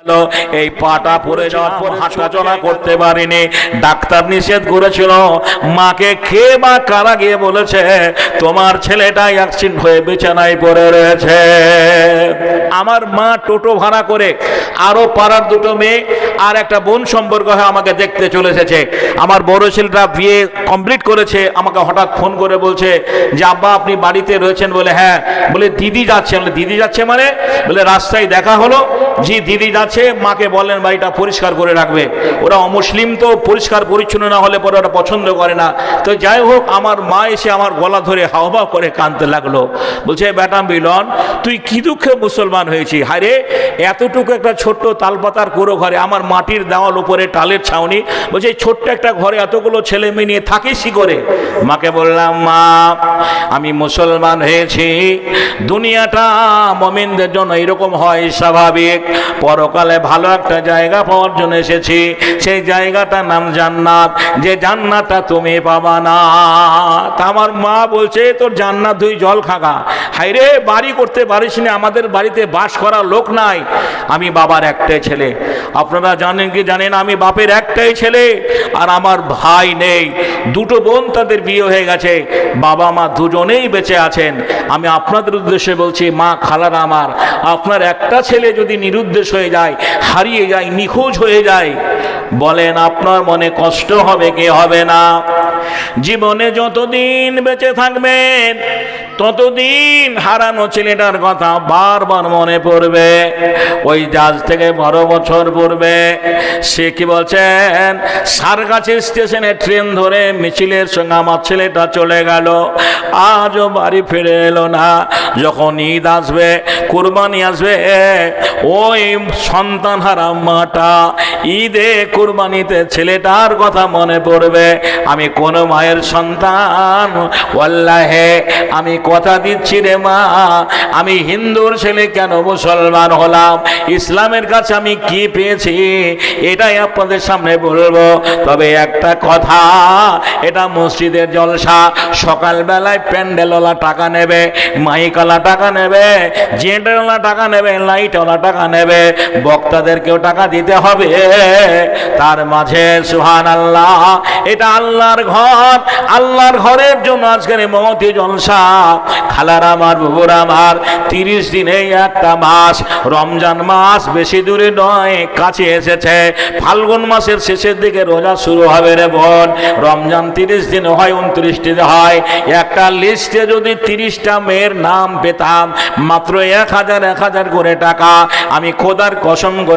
এই পাটা পড়ে যাওয়ার পর হাঁটাচলা করতে পারিনি, ডাক্তার নিষেধ করেছিল। মাকে খেয়ে বা কারা গিয়ে বলেছে তোমার ছেলেটা অ্যাক্সিডেন্ট হয়ে বিছানায় পড়ে রয়েছে। আমার মা টোটো ভাড়া করে আরো পাড়ার দুটো মেয়ে আর একটা বোন সম্পর্ক হয়ে আমাকে দেখতে চলে এসেছে। আমার বড় ছেলেটা বিয়ে কমপ্লিট করেছে, আমাকে হঠাৎ ফোন করে বলছে যে আব্বা আপনি বাড়িতে রয়েছেন? বলে হ্যাঁ। বলে দিদি যাচ্ছে? বলে দিদি যাচ্ছে মানে? বলে রাস্তায় দেখা হলো, জি দিদি যাচ্ছে, মাকে বললেন বাড়িটা পরিষ্কার করে রাখবে। ওরা অমুসলিম তো পরিষ্কার পরিচ্ছন্ন না হলে পরে ওরা পছন্দ করে না। তো যাই হোক, আমার মা এসে আমার গলা ধরে হাওয়া করে কাঁদতে লাগলো। বলছে বেটা মিলন, তুই কি দুঃখে মুসলমান হয়েছিস? হায়রে, এতটুকু একটা ছোট্ট তালপাতার কুড়ো ঘরে, আমার মাটির দেওয়াল উপরে টালের ছাউনি, বলছে এই ছোট্ট একটা ঘরে এতগুলো ছেলে মেয়ে নিয়ে থাকিস কি করে? মাকে বললাম মা আমি মুসলমান হয়েছি, দুনিয়াটা মুমিনদের জন্য এরকম হয় স্বাভাবিক, পরকালে ভালো একটা জায়গা পাওয়ার জন্য এসেছি, সেই জায়গাটার নাম জান্নাত, যে জান্নাতটা তুমি পাবা না। তা আমার মা বলছে তোর জান্নাত তুই জল খাগা। হায়রে, বাড়ি করতে পারিস না, আমাদের বাড়িতে বাস করার লোক নাই। আমি বাবার একটাই ছেলে, আপনারা জানেন কি জানেন আমি বাপের একটাই ছেলে, আর আমার ভাই নেই। দুটো বোন তাদের বিয়ে হয়ে গেছে, বাবা মা দুজনেই বেঁচে আছেন। আমি আপনাদের উদ্দেশ্যে বলছি মা খালারা আমার, আপনার একটা ছেলে যদি নিরুদ্দেশ হয়ে যায়, হারিয়ে যায়, নিখোঁজ হয়ে যায়, বলেন আপনার মনে কষ্ট হবে কি হবে না? জীবনে যতদিন বেঁচে থাকবেন ততদিন হারানো ছেলেটার কথা বারবার মনে পড়বে। ওই জাজ থেকে 12 বছর পূর্বে সে কি বলছেন, সারগাছি স্টেশনে ট্রেন ধরে মিছিলের সঙ্গে আমার ছেলেটা চলে গেল, আজও বাড়ি ফিরে এলো না। যখন ঈদ আসবে, কুরবানি আসবে, ওই সন্তান হারা মাটা ঈদে কুরবানিতে ছেলেটার কথা মনে পড়বে। আমি কোন মায়ের সন্তান, ওয়াল্লাহে আমি কথা দিচ্ছি রে মা, আমি হিন্দুর ছেলে কেন মুসলমান হলাম, ইসলামের কাছে আমি কি পেয়েছি এটাই আপনাদের সামনে বলবো। তবে একটা কথা, এটা মসজিদের জলসা, সকালবেলায় প্যান্ডেলওয়ালা টাকা নেবে, মাইকওয়ালা টাকা নেবে, জেন্টওয়ালা টাকা নেবে, লাইটওয়ালা টাকা নেবে, বক্তাদেরকেও টাকা দিতে হবে। তার মাঝে সুবহানাল্লাহ, এটা আল্লাহর ঘর, আল্লাহর ঘরের জন্য আজকের মহতি জলসা। খালার আমার, বুবুর আমার, 30 দিনে একটা মাস, রমজান মাস বেশি দূরে নয়, কাছে এসেছে। ফাল্গুন মাসের শেষের দিকে রোজা শুরু হবে রে বোন। রমজান 30 দিন হয়, 29 দিন হয়। একটা লিস্টে যদি 30টা মেয়ের নাম পেতাম, মাত্র 1000 করে টাকা, আমি খোদার কসম